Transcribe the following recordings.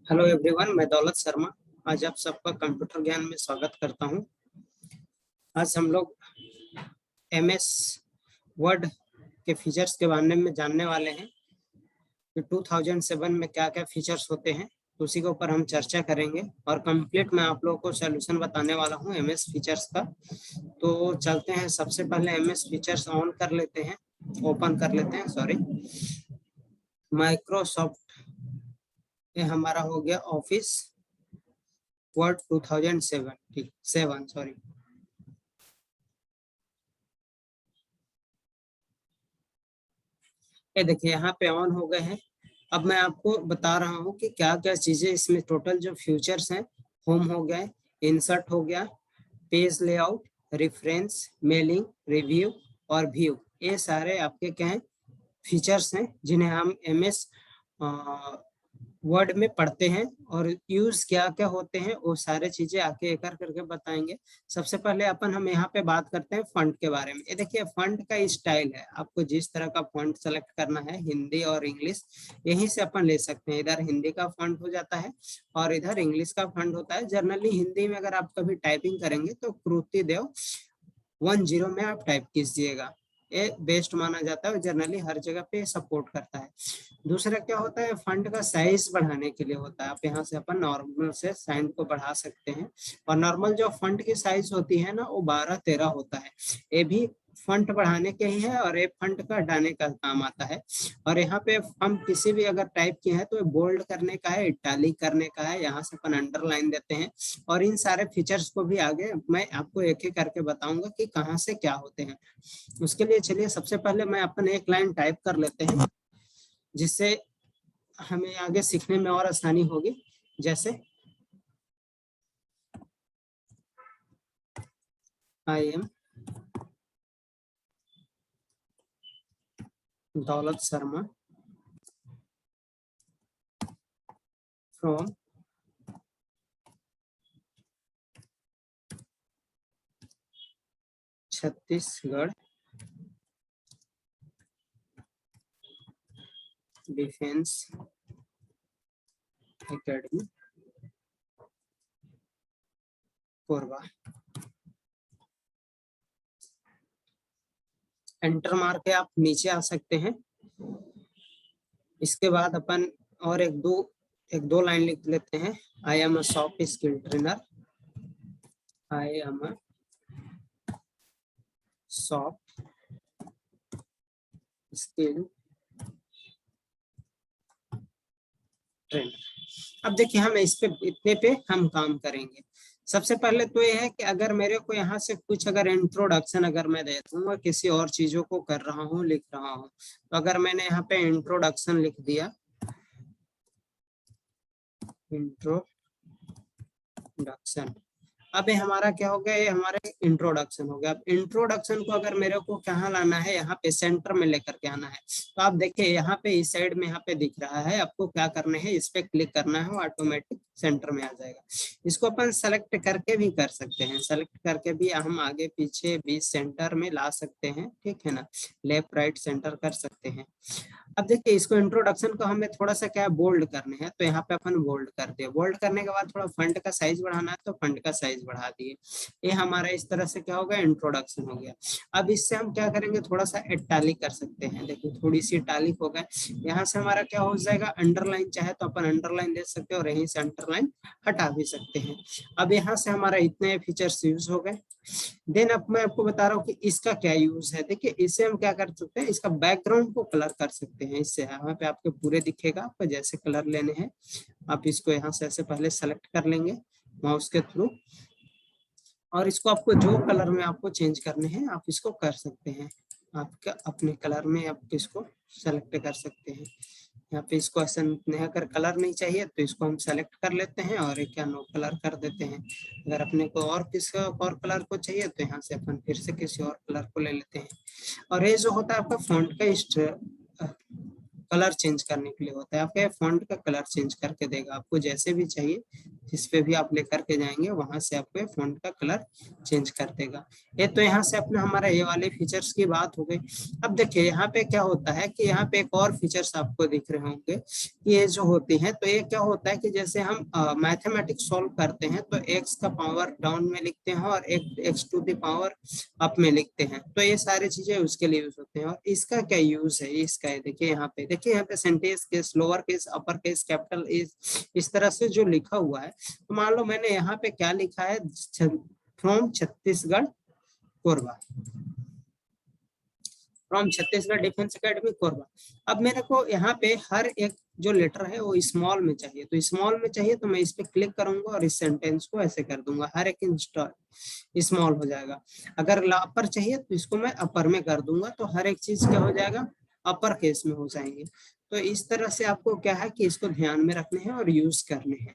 Hello everyone, मैं दौलत शर्मा आज आप सबका कंप्यूटर ज्ञान में स्वागत करता हूं। आज हम लोग एमएस वर्ड के फीचर्स के बारे में जानने वाले हैं कि 2007 में क्या क्या फीचर्स होते हैं, तो उसी के ऊपर हम चर्चा करेंगे और कंप्लीट मैं आप लोगों को सॉल्यूशन बताने वाला हूं एमएस फीचर्स का। तो चलते हैं, सबसे पहले एमएस फीचर्स ऑन कर लेते हैं, ओपन कर लेते हैं। सॉरी, माइक्रोसॉफ्ट ये हमारा हो गया ऑफिस वर्ड 2007 सॉरी। ये देखिए यहाँ पे ऑन हो गए हैं। अब मैं आपको बता रहा हूँ कि क्या क्या चीजें इसमें टोटल जो फीचर्स हैं। होम हो गया, इंसर्ट हो गया, page layout, reference, mailing, review और व्यू, ये सारे आपके क्या हैं, फीचर्स हैं जिन्हें हम एमएस वर्ड में पढ़ते हैं और यूज क्या क्या होते हैं वो सारे चीजें आके एक करके बताएंगे। सबसे पहले हम यहाँ पे बात करते हैं फंट के बारे में। ये देखिए फंट का स्टाइल है, आपको जिस तरह का फंट सेलेक्ट करना है, हिंदी और इंग्लिश, यहीं से अपन ले सकते हैं। इधर हिंदी का फंट हो जाता है और इधर इंग्लिश का फंट होता है। जनरली हिंदी में अगर आप कभी टाइपिंग करेंगे तो कृति देव 10 में आप टाइप कीजिएगा, ये बेस्ट माना जाता है, जनरली हर जगह पे सपोर्ट करता है। दूसरा क्या होता है, फंड का साइज बढ़ाने के लिए होता है। आप यहाँ से अपन नॉर्मल से साइज को बढ़ा सकते हैं और नॉर्मल जो फंड की साइज होती है ना वो 12-13 होता है। ये भी फंड बढ़ाने के ही है और ये फंड का हटाने का काम आता है। और यहाँ पे हम किसी भी अगर टाइप किए हैं तो बोल्ड करने का है, इटालिक करने का है, यहाँ से अपन अंडरलाइन देते हैं। और इन सारे फीचर्स को भी आगे मैं आपको एक एक करके बताऊंगा कि कहाँ से क्या होते हैं। उसके लिए चलिए सबसे पहले मैं अपन एक लाइन टाइप कर लेते हैं जिससे हमें आगे सीखने में और आसानी होगी। जैसे आई एम दौलत Sharma from Chhattisgarh defence academy Korba. Enter मार के आप नीचे आ सकते हैं। इसके बाद अपन और एक दो लाइन लिख लेते हैं। I am a soft skill trainer, I am a soft skill trainer. अब देखिए हम इस पे इतने पे हम काम करेंगे। सबसे पहले तो ये है कि अगर मेरे को यहाँ से कुछ अगर इंट्रोडक्शन अगर मैं दे दूंगा, किसी और चीजों को कर रहा हूँ, लिख रहा हूँ, तो अगर मैंने यहाँ पे इंट्रोडक्शन लिख दिया, इंट्रोडक्शन, अब ये हमारा क्या हो गया, ये हमारा इंट्रोडक्शन हो गया। अब इंट्रोडक्शन को अगर मेरे को कहाँ लाना है, यहाँ पे सेंटर में लेकर के आना है। तो आप देखिए यहाँ पे इस साइड में यहाँ पे दिख रहा है, आपको क्या करना है, इस पे क्लिक करना है, ऑटोमेटिक सेंटर में आ जाएगा। इसको अपन सेलेक्ट करके भी कर सकते हैं, सेलेक्ट करके भी हम आगे पीछे बीच सेंटर में ला सकते हैं, ठीक है ना, लेफ्ट राइट सेंटर कर सकते हैं। अब देखिए इसको इंट्रोडक्शन को हमें थोड़ा सा क्या बोल्ड करने हैं, तो यहाँ पे अपन बोल्ड कर दिए। बोल्ड करने के बाद थोड़ा फंड का साइज बढ़ाना है तो फंड का साइज बढ़ा दिए। ये हमारा इस तरह से क्या होगा, इंट्रोडक्शन हो गया। अब इससे हम क्या करेंगे, थोड़ा सा इटालिक कर सकते हैं। देखिए थोड़ी सी इटालिक हो गए। यहाँ से हमारा क्या हो जाएगा, अंडरलाइन चाहे तो अपन अंडरलाइन दे सकते हैं और यहीं से अंडरलाइन हटा भी सकते हैं। अब यहाँ से हमारा इतने फीचर्स यूज हो गए। देन अब मैं आपको बता रहा हूँ कि इसका क्या यूज है। देखिए इससे हम क्या कर सकते हैं, इसका बैकग्राउंड को कलर कर सकते हैं। इससे यहाँ पे आपके पूरे दिखेगा, आपको जैसे कलर लेने हैं आप इसको यहाँ से ऐसे पहले सेलेक्ट कर लेंगे माउस के थ्रू, और इसको आपको जो कलर में आपको चेंज करने हैं आप इसको कर सकते हैं। आपका अपने कलर में आप इसको सेलेक्ट कर सकते हैं। यहाँ पे इसको ऐसा अगर कलर नहीं चाहिए तो इसको हम सेलेक्ट कर लेते हैं और एक क्या नो कलर कर देते हैं। अगर अपने को और किसी और कलर को चाहिए तो यहाँ से अपन फिर से किसी और कलर को ले लेते हैं। और ये जो होता है आपका फॉन्ट का कलर चेंज करने के लिए होता है। आपके फॉन्ट का कलर चेंज करके देगा, आपको जैसे भी चाहिए जिस पे भी आप लेकर के जाएंगे वहां से आपको फॉन्ट का कलर चेंज कर देगा। ये तो यहाँ से अपना हमारा ये वाले फीचर्स की बात हो गई। अब देखिए यहाँ पे क्या होता है कि यहाँ पे एक और फीचर्स आपको दिख रहे होंगे कि ये जो होती है, तो ये क्या होता है कि जैसे हम मैथमेटिक्स सॉल्व करते हैं तो एक्स का पावर डाउन में लिखते हैं और X to the power up में लिखते हैं, तो ये सारी चीजें उसके लिए यूज होते हैं। और इसका क्या यूज है इसका है, देखिए यहाँ पे sentence case, lower case, upper case, capital इस तरह से जो लिखा हुआ है। तो मान लो मैंने यहाँ पे क्या लिखा है, from Chhattisgarh Korba, from Chhattisgarh defence academy Korba. अब मेरे को यहाँ पे हर एक जो लेटर है वो स्मॉल में चाहिए, तो स्मॉल में चाहिए तो मैं इस पे क्लिक करूंगा और इस सेंटेंस को ऐसे कर दूंगा, हर एक स्मॉल हो जाएगा। अगर अपर चाहिए तो इसको मैं अपर में कर दूंगा, तो हर एक चीज क्या हो जाएगा, अपर केस में हो जाएंगे। तो इस तरह से आपको क्या है कि इसको ध्यान में रखने हैं और यूज करने हैं।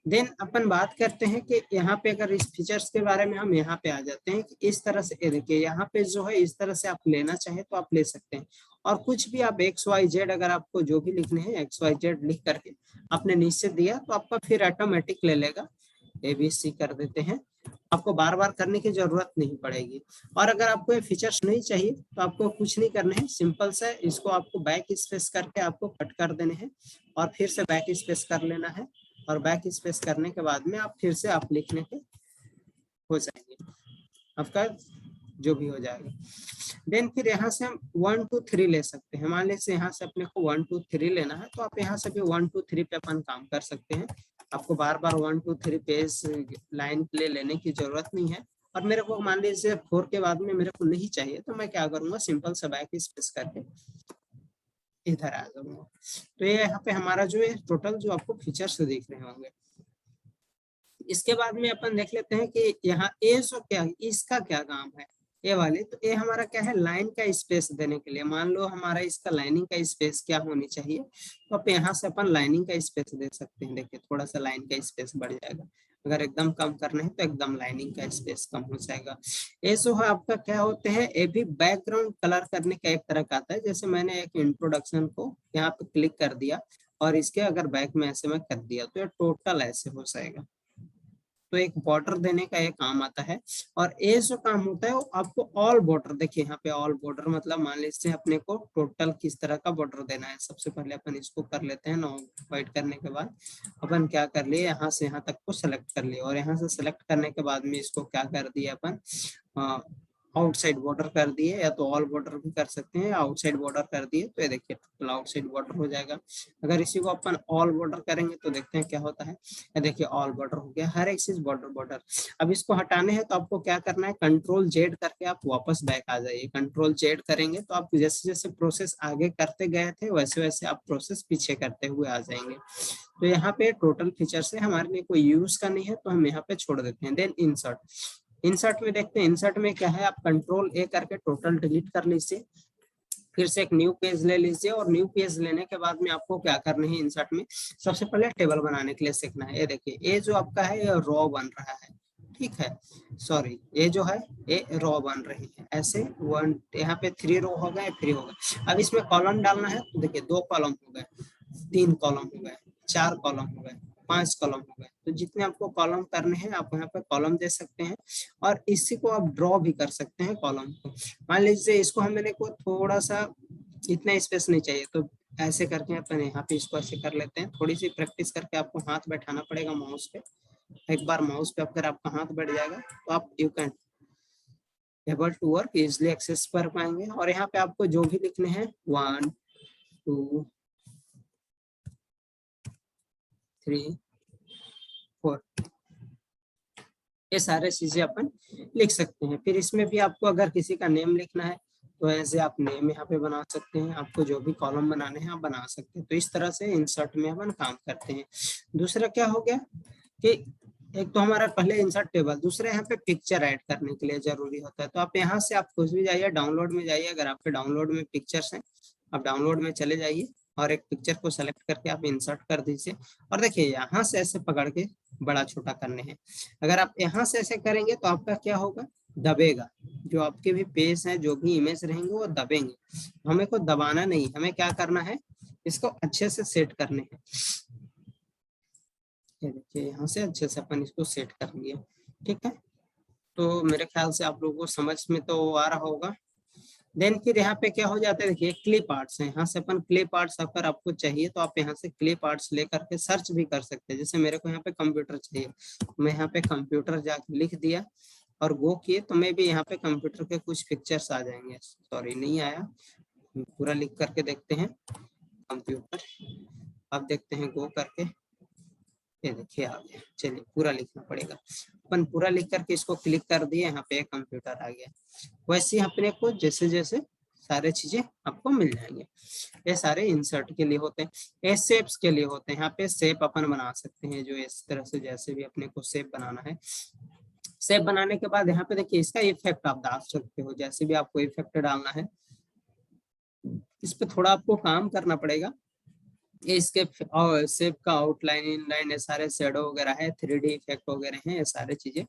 देन अपन बात करते हैं कि यहाँ पे अगर इस फीचर्स के बारे में हम यहाँ पे आ जाते हैं कि इस तरह से देखिए यहाँ पे जो है इस तरह से आप लेना चाहे तो आप ले सकते हैं। और कुछ भी आप XYZ अगर आपको जो भी लिखने हैं XYZ लिख करके आपने नीचे दिया तो आपका फिर ऑटोमेटिक ले लेगा। ABC कर देते हैं, आपको बार बार करने की जरूरत नहीं पड़ेगी। और अगर आपको ये फीचर्स नहीं चाहिए तो आपको कुछ नहीं करना है, सिंपल सा इसको आपको बैक स्पेस करके आपको कट कर देने हैं और फिर से बैक स्पेस कर लेना है। और बैक स्पेस करने के बाद में आप फिर से आप लिखने के हो जाएंगे, आपका जो भी हो जाएगा। देन फिर यहाँ से हम 1 2 3 ले सकते हैं। मान लीजिए यहाँ से अपने को 1 2 3 लेना है तो आप यहाँ से भी 1 2 3 पे अपन काम कर सकते हैं। आपको बार बार 1 2 3 पेज लाइन प्ले लेने की जरूरत नहीं है। और मेरे को मान लीजिए 4 के बाद में मेरे को नहीं चाहिए तो मैं क्या करूंगा, सिंपल सा बैक स्पेस करके इधर आ जाऊंगा। तो ये यहाँ पे हमारा जो है टोटल जो आपको फीचर्स दिख रहे होंगे। इसके बाद में अपन देख लेते हैं कि यहाँ ए सो क्या, इसका क्या काम है ए वाले। तो ये हमारा क्या है, लाइन का स्पेस देने के लिए। मान लो हमारा इसका लाइनिंग का स्पेस क्या होनी चाहिए, तो आप यहाँ से अपन लाइनिंग का स्पेस दे सकते हैं। देखिए थोड़ा सा लाइन का स्पेस बढ़ जाएगा, अगर एकदम कम करना है तो एकदम लाइनिंग का स्पेस कम हो जाएगा। ये जो है आपका क्या होते हैं, ये भी बैकग्राउंड कलर करने का एक तरह का आता है। जैसे मैंने एक इंट्रोडक्शन को यहाँ पे क्लिक कर दिया और इसके अगर बैक में ऐसे में कर दिया तो ये टोटल ऐसे हो जाएगा। तो एक बॉर्डर देने का ये काम आता है। और ये जो काम होता है वो आपको ऑल बॉर्डर, देखिए यहाँ पे ऑल बॉर्डर मतलब मान लीजिए अपने को टोटल किस तरह का बॉर्डर देना है। सबसे पहले अपन इसको कर लेते हैं, नो वाइट करने के बाद अपन क्या कर लिए, यहाँ से यहाँ तक को सेलेक्ट कर लिए और यहाँ से सेलेक्ट करने के बाद में इसको क्या कर दिया अपन, आउटसाइड बॉर्डर कर दिए, या तो ऑल बॉर्डर भी कर सकते हैं, आउटसाइड बॉर्डर कर दिए तो ये देखिए टोटल आउटसाइड बॉर्डर हो जाएगा। अगर इसी को अपन ऑल बॉर्डर करेंगे तो देखते हैं क्या होता है। ये देखिए ऑल बॉर्डर हो गया, हर एक चीज बॉर्डर बॉर्डर। अब इसको हटाने हैं तो आपको क्या करना है, Ctrl Z करके आप वापस बैक आ जाइए। Ctrl Z करेंगे तो आप जैसे जैसे प्रोसेस आगे करते गए थे वैसे वैसे आप प्रोसेस पीछे करते हुए आ जाएंगे। तो यहाँ पे टोटल फीचर्स है, हमारे लिए कोई यूज का नहीं है तो हम यहाँ पे छोड़ देते हैं। देन इंसर्ट में देखते हैं, इंसर्ट में क्या है, आप Ctrl A करके टोटल डिलीट कर लीजिए, फिर से एक न्यू पेज ले लीजिए और न्यू पेज लेने के बाद में आपको क्या करना है, इंसर्ट में सबसे पहले टेबल बनाने के लिए सीखना है। ये देखिए ये जो आपका है ये रॉ बन रहा है, ठीक है, सॉरी ये जो है ये रॉ बन रही है ऐसे। वन यहाँ पे 3 रो हो गए, 3 हो गए। अब इसमें कॉलम डालना है तो देखिए 2 कॉलम हो गए, 3 कॉलम हो गए, 4 कॉलम हो गए, 5 कॉलम हो गए। तो जितने आपको कॉलम करने हैं आप यहाँ पे कॉलम दे सकते हैं और इसी को आप ड्रॉ भी कर सकते हैं कॉलम को। मान लीजिए इसको हमने को थोड़ा सा इतना स्पेस नहीं चाहिए तो ऐसे करके अपन यहाँ पे इसको ऐसे कर लेते हैं। थोड़ी सी प्रैक्टिस करके आपको हाथ बैठाना पड़ेगा माउस पे। एक बार माउस पे अगर आपका हाथ बैठ जाएगा तो आप you can able to work easily access कर पाएंगे। और यहाँ पे आपको जो भी लिखने हैं 1 2 3 4 ये सारे चीजें अपन लिख सकते हैं। फिर इसमें भी आपको अगर किसी का नेम लिखना है तो ऐसे आप नेम यहाँ पे बना सकते हैं, आपको जो भी कॉलम बनाने हैं आप बना सकते हैं। तो इस तरह से इंसर्ट में अपन काम करते हैं। दूसरा क्या हो गया कि एक तो हमारा पहले इंसर्ट टेबल, दूसरा यहाँ पे पिक्चर ऐड करने के लिए जरूरी होता है। तो आप यहाँ से आप कुछ भी जाइए, डाउनलोड में जाइए, अगर आपके डाउनलोड में पिक्चर्स हैं आप डाउनलोड में चले जाइए और एक पिक्चर को सेलेक्ट करके आप इंसर्ट कर दीजिए। और देखिए यहाँ से ऐसे पकड़ के बड़ा छोटा करने हैं। अगर आप यहाँ से ऐसे करेंगे तो आपका क्या होगा, दबेगा, जो आपके भी पेज हैं जो भी इमेज रहेंगे वो दबेंगे। हमें को दबाना नहीं, हमें क्या करना है, इसको अच्छे से सेट करने हैं। ये देखिए यहाँ से अच्छे से अपन इसको सेट कर लिया। ठीक है, तो मेरे ख्याल से आप लोगों को समझ में तो आ रहा होगा। देन फिर यहाँ पे क्या हो जाता है, देखिए क्लिप आर्ट्स है, यहाँ से अपन क्लिप आर्ट्स अगर आपको चाहिए तो आप यहाँ से क्लिप आर्ट्स लेकर के सर्च भी कर सकते हैं। जैसे मेरे को यहाँ पे कंप्यूटर चाहिए, मैं यहाँ पे कंप्यूटर जाके लिख दिया और गो किए तो मैं भी यहाँ पे कंप्यूटर के कुछ पिक्चर्स आ जाएंगे। सॉरी नहीं आया, पूरा लिख करके देखते हैं कंप्यूटर, आप देखते हैं गो करके, ये देखिए आ गया। चलिए पूरा लिखना पड़ेगा, अपन पूरा लिख करके इसको क्लिक कर दिए, यहाँ पे कंप्यूटर आ गया। वैसे ही अपने को जैसे जैसे सारे चीजें आपको मिल जाएंगे। ये सारे इंसर्ट के लिए होते हैं, ये शेप्स के लिए होते हैं। यहाँ पे शेप अपन बना सकते हैं, जो इस तरह से जैसे भी अपने को शेप बनाना है। शेप बनाने के बाद यहाँ पे देखिए इसका इफेक्ट आप डाल सकते हो, जैसे भी आपको इफेक्ट डालना है। इस पे थोड़ा आपको काम करना पड़ेगा। ये इसके शेप का आउटलाइन, इनलाइन, ये सारे शेडो वगैरह है, 3D इफेक्ट वगैरह है, ये सारे चीजें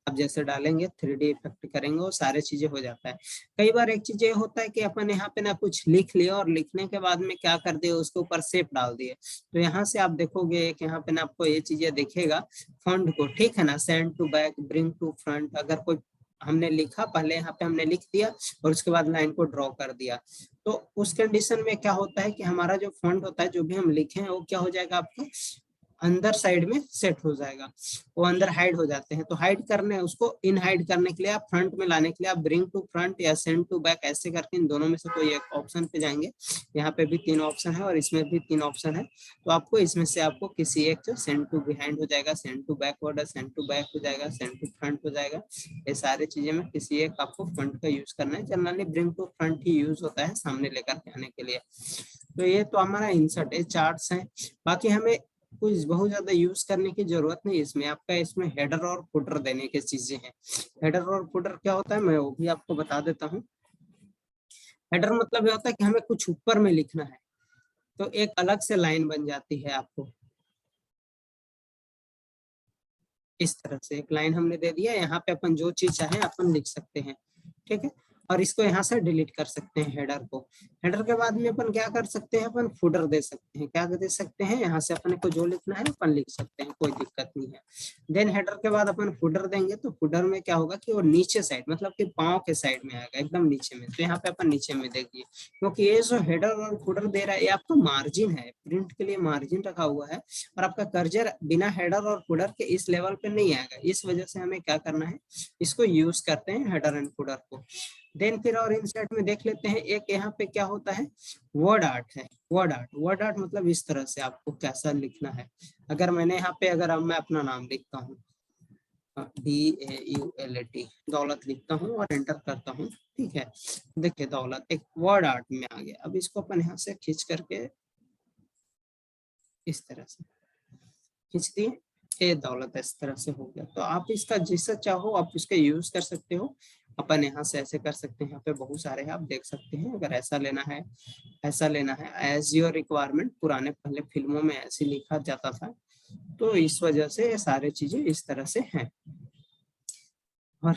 आप जैसे डालेंगे 3D इफेक्ट करेंगे वो सारे चीजें हो जाता है। कई बार एक चीज ये होता है कि अपन यहाँ पे ना कुछ लिख लिया और लिखने के बाद में क्या कर दिए, उसके ऊपर शेप डाल दिए। तो यहाँ से आप देखोगे कि यहाँ पे ना आपको ये चीजें दिखेगा फॉन्ट को, ठीक है ना, send to back, bring to front. अगर कोई हमने लिखा पहले, यहाँ पे हमने लिख दिया और उसके बाद लाइन को ड्रॉ कर दिया, तो उस कंडीशन में क्या होता है कि हमारा जो फॉन्ट होता है, जो भी हम लिखे हैं, वो क्या हो जाएगा, आपका अंदर साइड में सेट हो जाएगा, वो अंदर हाइड हो जाते हैं। तो हाइड करने, उसको इन हाइड करने के लिए, आप फ्रंट में लाने के लिए आप ब्रिंग टू फ्रंट या सेंड टू बैक ऐसे करके इन दोनों में से कोई एक ऑप्शन पे जाएंगे। यहाँ पे भी 3 ऑप्शन है और इसमें भी 3 ऑप्शन है, तो आपको इसमें से आपको किसी एक से सेंड टू बिहाइंड हो जाएगा, सेंड टू बैकवर्ड है, सेंड टू बैक हो जाएगा, सेंड टू फ्रंट हो जाएगा। ये सारी चीजें में किसी एक आपको फ्रंट का यूज करना है। जनरली ब्रिंग टू फ्रंट ही यूज होता है सामने लेकर के आने के लिए। तो ये तो हमारा इंसर्ट है, चार्ट्स है। बाकी हमें कुछ बहुत ज्यादा यूज करने की जरूरत नहीं इसमें। आपका इसमें हेडर और फुटर देने की चीजें हैं। हेडर और फुटर क्या होता है, मैं वो भी आपको बता देता हूँ। हेडर मतलब ये होता है कि हमें कुछ ऊपर में लिखना है, तो एक अलग से लाइन बन जाती है आपको, इस तरह से एक लाइन हमने दे दिया। यहाँ पे अपन जो चीज चाहे अपन लिख सकते हैं, ठीक है। और इसको यहाँ से डिलीट कर सकते हैं हेडर को। हेडर के बाद में अपन क्या कर सकते हैं, अपन फुटर दे सकते हैं। क्या दे सकते हैं, यहाँ से अपने को जो लिखना है अपन लिख सकते हैं, कोई दिक्कत नहीं है। देन हेडर के बाद अपन फुटर देंगे, तो फुटर में क्या होगा कि वो नीचे साइड, मतलब कि पाँव के साइड में आएगा, एकदम नीचे में। तो यहाँ पे अपन नीचे में देखिए, क्योंकि ये जो हेडर और फुटर दे रहा है, ये आपका मार्जिन है, प्रिंट के लिए मार्जिन रखा हुआ है। और आपका कर्सर बिना हेडर और फुटर के इस लेवल पे नहीं आएगा। इस वजह से हमें क्या करना है, इसको यूज करते हैं हेडर एंड फुटर को। देन फिर और इंसर्ट में देख लेते हैं, एक यहाँ पे क्या होता है, वर्ड आर्ट है। वर्ड आर्ट, वर्ड आर्ट मतलब इस तरह से आपको कैसा लिखना है। अगर मैंने यहाँ पे, अगर मैं अपना नाम लिखता हूँ DAULT, दौलत लिखता हूँ और एंटर करता हूँ, ठीक है। देखिए दौलत एक वर्ड आर्ट में आ गया। अब इसको अपन यहाँ से खींच करके इस तरह से खींच दिए, ये दौलत इस तरह से हो गया। तो आप इसका जैसा चाहो आप इसका यूज कर सकते हो। अपन यहाँ से ऐसे कर सकते हैं, यहाँ पे बहुत सारे हैं, आप देख सकते हैं। अगर ऐसा लेना है, ऐसा लेना है, एज योर रिक्वायरमेंट। पुराने पहले फिल्मों में ऐसे लिखा जाता था, तो इस वजह से ये सारी चीजें इस तरह से हैं। और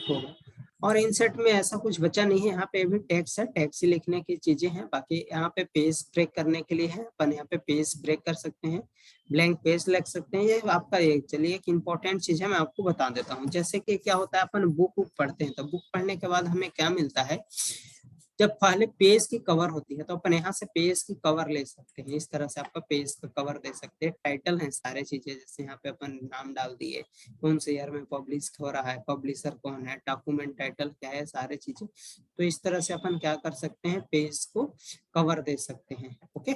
होगा, और इंसर्ट में ऐसा कुछ बचा नहीं है। यहाँ पे भी टेक्स्ट है, टेक्स्ट ही लिखने की चीजें हैं। बाकी यहाँ पे पेज ब्रेक करने के लिए है, अपन यहाँ पे पेज ब्रेक कर सकते हैं, ब्लैंक पेज लिख सकते हैं। ये आपका एक, चलिए एक इंपॉर्टेंट चीज है, मैं आपको बता देता हूँ। जैसे कि क्या होता है, अपन बुक पढ़ते हैं, तो बुक पढ़ने के बाद हमें क्या मिलता है, जब पहले पेज की कवर होती है, तो अपन यहाँ से पेज की कवर ले सकते हैं। इस तरह से आपका पेज का कवर दे सकते हैं। टाइटल है सारे चीजें, जैसे यहाँ पे अपन नाम डाल दिए, कौन से ईयर में पब्लिश हो रहा है, पब्लिशर कौन है, डॉक्यूमेंट टाइटल क्या है, सारे चीजें। तो इस तरह से अपन क्या कर सकते हैं, पेज को कवर दे सकते हैं। ओके,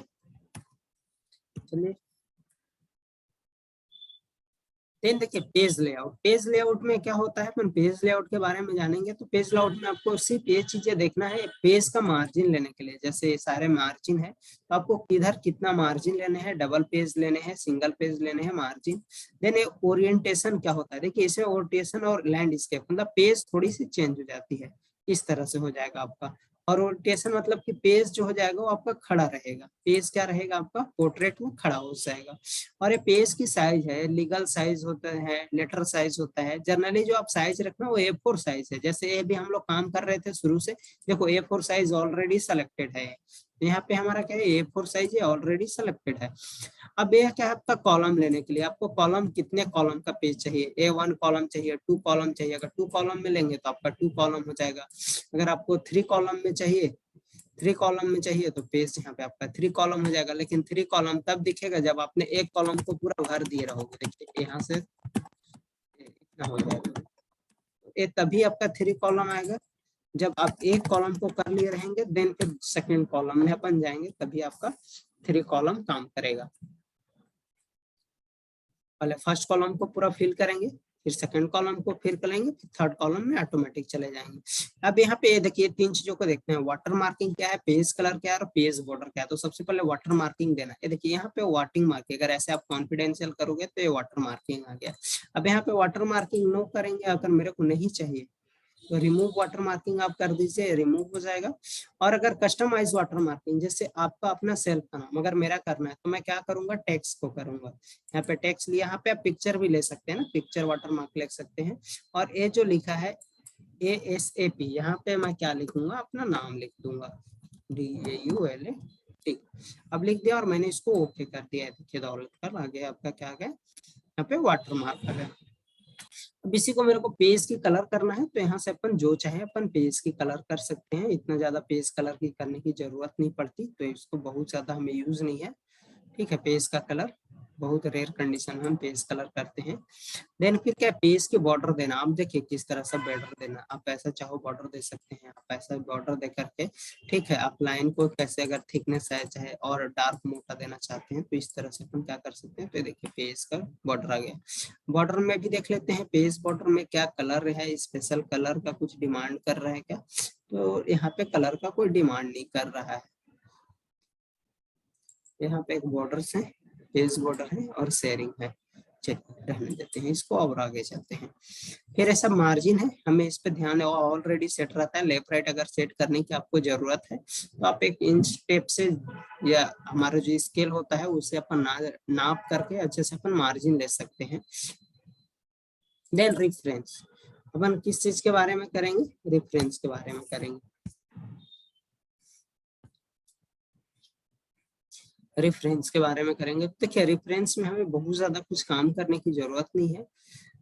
चलिए देन देखिए पेज लेआउट। पेज लेआउट में क्या होता है, अपन पेज लेआउट के बारे में जानेंगे। तो पेज लेआउट में आपको सिर्फ ये चीजें देखना है, पेज का मार्जिन लेने के लिए। जैसे ये सारे मार्जिन है, तो आपको किधर कितना मार्जिन लेने हैं, डबल पेज लेने हैं, सिंगल पेज लेने हैं, मार्जिन। देन ओरिएंटेशन क्या होता है, देखिए इसमें ओरिएंटेशन और लैंडस्केप, मतलब पेज थोड़ी सी चेंज हो जाती है, इस तरह से हो जाएगा आपका। और ओरिएंटेशन मतलब कि पेज जो हो जाएगा वो आपका खड़ा रहेगा। पेज क्या रहेगा, आपका पोर्ट्रेट में खड़ा हो जाएगा। और ये पेज की साइज है, लीगल साइज होता है, लेटर साइज होता है। जनरली जो आप साइज रखना वो A4 साइज है। जैसे ये भी हम लोग काम कर रहे थे शुरू से, देखो A4 साइज ऑलरेडी सेलेक्टेड है, यहाँ पे हमारा क्या है A4 साइज है, ऑलरेडी सेलेक्टेड है। अब यह क्या है आपका कॉलम लेने के लिए, आपको कॉलम कितने कॉलम का पेज चाहिए, A1 कॉलम चाहिए, 2 कॉलम चाहिए। अगर 2 कॉलम में लेंगे तो आपका 2 कॉलम हो जाएगा। अगर आपको 3 कॉलम में चाहिए, 3 कॉलम में चाहिए तो पेज यहाँ पे आपका 3 कॉलम हो जाएगा। लेकिन 3 कॉलम तब दिखेगा जब आपने एक कॉलम को पूरा भर दिए रहोगे। देखिए यहाँ से इतना हो जाएगा, ये तभी आपका 3 कॉलम आएगा। जब आप एक कॉलम को कर लिए रहेंगे देन फिर सेकंड कॉलम में अपन जाएंगे, तभी आपका 3 कॉलम काम करेगा। पहले फर्स्ट कॉलम को पूरा फिल करेंगे, फिर सेकंड कॉलम को फिर करेंगे, फिर थर्ड कॉलम में ऑटोमेटिक चले जाएंगे। अब यहाँ पे ये देखिए 3 चीजों को देखते हैं, वाटर मार्किंग क्या है, पेज कलर क्या है और पेज बॉर्डर क्या है। तो सबसे पहले वाटर मार्किंग देना है। देखिए यहाँ पे वाटिंग मार्किंग, अगर ऐसे आप कॉन्फिडेंशियल करोगे तो ये वाटर मार्किंग आ गया। अब यहाँ पे वाटर मार्किंग नो करेंगे, अगर मेरे को नहीं चाहिए तो रिमूव वाटर मार्किंग आप कर दीजिए, रिमूव हो जाएगा। और अगर कस्टमाइज वाटर मार्किंग, जैसे आपका अपना सेल्फ का नाम अगर मेरा करना है तो मैं क्या करूंगा, टेक्स्ट को करूंगा। यहाँ पे टेक्स्ट लिया, यहाँ पे आप पिक्चर भी ले सकते हैं ना, पिक्चर वाटर मार्क ले सकते हैं। और ये जो लिखा है ASAP, यहाँ पे मैं क्या लिखूंगा, अपना नाम लिख दूंगा DAULA। ठीक, अब लिख दिया और मैंने इसको ओके कर दिया है। देखिए दौलत कर आगे आपका क्या गया, यहाँ पे वाटर मार्क आ गया। अब इसी को मेरे को पेज की कलर करना है, तो यहाँ से अपन जो चाहे अपन पेज की कलर कर सकते हैं। इतना ज्यादा पेज कलर की करने की जरूरत नहीं पड़ती, तो इसको बहुत ज्यादा हमें यूज नहीं है। ठीक है, पेज का कलर बहुत रेयर कंडीशन में हम पेज कलर करते हैं। देन फिर क्या, पेज की बॉर्डर देना। आप देखिए किस तरह से बॉर्डर देना, आप ऐसा चाहो बॉर्डर दे सकते हैं, आप ऐसा बॉर्डर दे करके। ठीक है, आप लाइन को कैसे अगर थिकनेस है चाहे और डार्क मोटा देना चाहते हैं तो इस तरह से अपन क्या कर सकते हैं। तो देखिए पेज का बॉर्डर आ गया। बॉर्डर में भी देख लेते हैं, पेज बॉर्डर में क्या कलर है, स्पेशल कलर का कुछ डिमांड कर रहा है क्या। तो यहाँ पे कलर का कोई डिमांड नहीं कर रहा है। यहाँ पे एक बॉर्डर है, पेज बॉर्डर है और शेयरिंग है। चलिए रहने देते हैं इसको और आगे चलते हैं। फिर ऐसा मार्जिन है, हमें इस पे ध्यान है, ऑलरेडी सेट रहता है। लेफ्ट राइट अगर सेट करने की आपको जरूरत है तो आप एक इंच टेप से या हमारा जो स्केल होता है उससे अपन नाप करके अच्छे से अपन मार्जिन ले सकते हैं। देन रेफरेंस, अपन किस चीज के बारे में करेंगे, रेफरेंस के बारे में करेंगे। रेफरेंस के बारे में करेंगे। देखिए रेफरेंस में हमें बहुत ज्यादा कुछ काम करने की जरूरत नहीं है।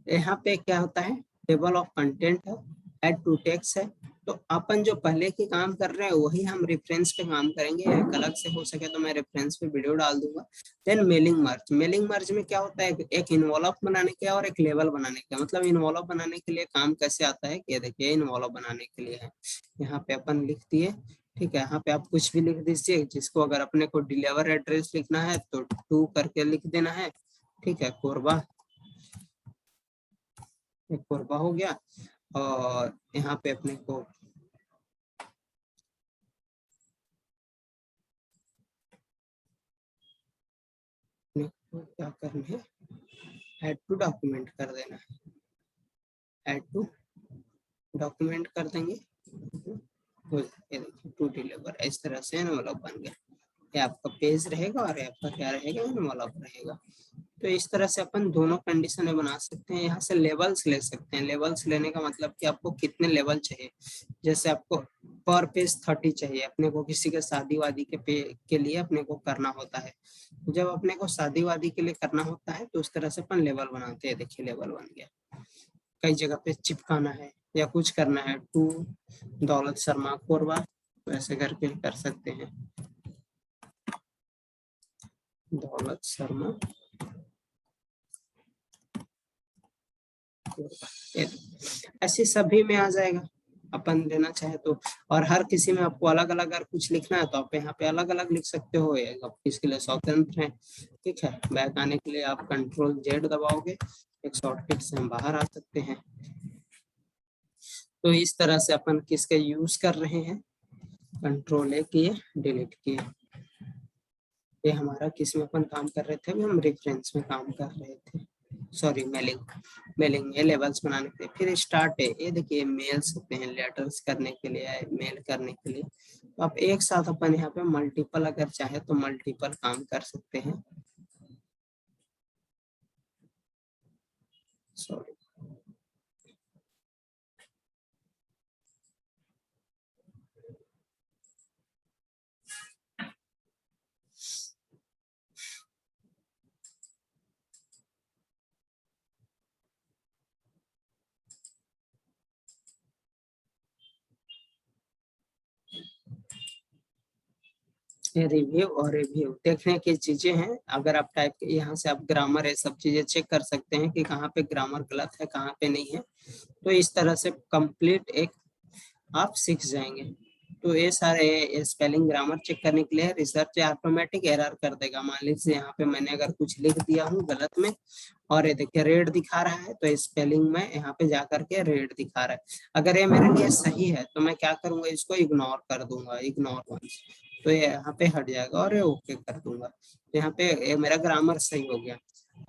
यहाँ पे क्या होता है, टेबल ऑफ कंटेंट है, ऐड टू टेक्स्ट है। तो अपन जो पहले की काम कर रहे हैं वही हम रेफरेंस पे काम करेंगे। एक अलग से हो सके तो मैं रेफरेंस पे वीडियो डाल दूंगा। देन मेलिंग मर्ज, मेलिंग मर्ज में क्या होता है, एक इन्वॉल्व बनाने का और एक लेवल बनाने का। मतलब इन्वॉल्व बनाने के लिए काम कैसे आता है, ये देखिए इन्वॉल्व बनाने के लिए है, यहाँ पे अपन लिख दिए। ठीक है, यहाँ पे आप कुछ भी लिख दीजिए, जिसको अगर अपने को डिलीवर एड्रेस लिखना है तो 2 करके लिख देना है। ठीक है, कोरबा, एक कोरबा हो गया। और यहाँ पे अपने को क्या करना है, ऐड टू डॉक्यूमेंट कर देना है, ऐड टू डॉक्यूमेंट कर देंगे। टू डिलीवर, इस तरह से एनवलप बन गया। ये आपका पेज रहेगा और ये आपका क्या रहेगा, एनवलप रहेगा। तो इस तरह से अपन दोनों कंडीशन में बना सकते हैं। यहाँ से लेवल्स ले सकते हैं। लेवल्स लेने का मतलब कि आपको कितने लेवल चाहिए। जैसे आपको पर पेज 30 चाहिए, अपने को किसी के शादी वादी के लिए अपने को करना होता है। जब अपने को शादी वादी के लिए करना होता है तो उस तरह से अपन लेवल बनाते हैं। देखिए लेवल बन गया। कई जगह पे चिपकाना है या कुछ करना है, टू दौलत शर्मा कोरबा, वैसे करके कर सकते हैं, दौलत शर्मा ऐसे सभी में आ जाएगा अपन देना चाहे तो। और हर किसी में आपको अलग अलग अगर कुछ लिखना है तो आप यहाँ पे अलग अलग लिख सकते हो, आप इसके लिए स्वतंत्र हैं। ठीक है, बैक आने के लिए आप Ctrl Z दबाओगे, एक शॉर्टकट से हम बाहर आ सकते हैं। तो इस तरह से अपन किसके यूज कर रहे हैं, Ctrl A किए, डिलीट किए। ये हमारा किस में अपन काम कर रहे थे, अभी हम रेफरेंस में काम कर रहे थे, सॉरी मेलिंग। मेलिंग ये लेवल्स बनाने के लिए। फिर स्टार्ट है, ये देखिए मेल्स होते हैं, लेटर्स करने के लिए, मेल करने के लिए। तो आप एक साथ अपन यहाँ पे मल्टीपल अगर चाहे तो मल्टीपल काम कर सकते हैं। सॉरी, रिव्यू और रिव्यू देखने की चीजें हैं। अगर आप टाइप यहाँ से आप ग्रामर ये सब चीजें चेक कर सकते हैं कि कहाँ पे ग्रामर गलत है कहाँ पे नहीं है। तो इस तरह से कंप्लीट एक आप सीख जाएंगे। तो ये सारे स्पेलिंग ग्रामर चेक करने के लिए रिसर्च ऑटोमेटिक एरर कर देगा। मान लीजिए यहाँ पे मैंने अगर कुछ लिख दिया हूँ गलत में और ये देखिए रेड दिखा रहा है, तो स्पेलिंग में यहाँ पे जाकर के रेड दिखा रहा है। अगर ये मेरे लिए सही है तो मैं क्या करूंगा, इसको इग्नोर कर दूंगा, इग्नोर वंस, तो ये यहाँ पे हट जाएगा और ये ओके कर दूंगा। तो यहाँ पे ये मेरा ग्रामर सही हो गया।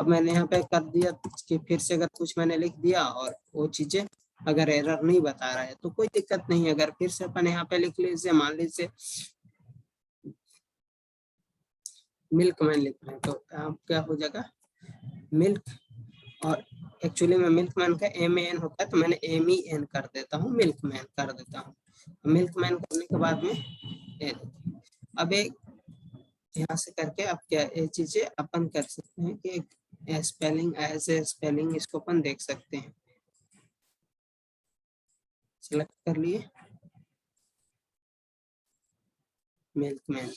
अब मैंने यहाँ पे कर दिया कि फिर से अगर कुछ मैंने लिख दिया और वो चीजें अगर एरर नहीं बता रहा है तो कोई दिक्कत नहीं है। अगर फिर से अपन यहाँ पे लिख लीजिए, मान लीजिए मिल्क मैन लिख रहे हैं तो आप क्या हो जाएगा मिल्क, और एक्चुअली में मिल्क मैन का MAN होता है तो मैंने MEN कर देता हूँ, मिल्क मैन कर देता हूँ। मिल्क मैन करने के बाद में अब एक यहाँ से करके आप क्या ये चीजें अपन कर सकते हैं कि स्पेलिंग एज ए स्पेलिंग इसको अपन देख सकते हैं। सिलेक्ट कर लिए मिल्कमैन,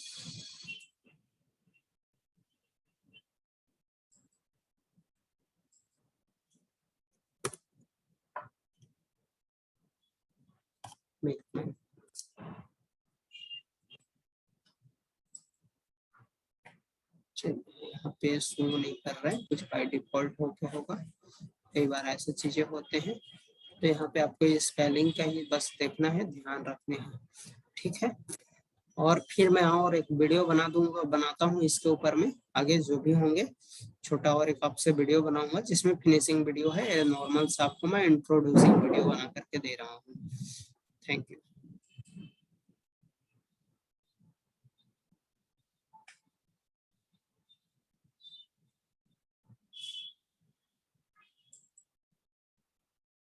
मिल्कमैन। चलिए यहाँ पे शो नहीं कर रहा है, कुछ बाय डिफॉल्ट हो गया होगा, कई बार ऐसे चीजें होते हैं। तो यहाँ पे आपको ये स्पेलिंग का ही बस देखना है, ध्यान रखने हैं, ठीक है। और फिर मैं और एक वीडियो बनाता हूँ इसके ऊपर में, आगे जो भी होंगे छोटा और एक आपसे वीडियो बनाऊंगा जिसमें फिनिशिंग वीडियो है, नॉर्मल सा आपको मैं इंट्रोड्यूसिंग वीडियो बना करके दे रहा हूँ। Thank you.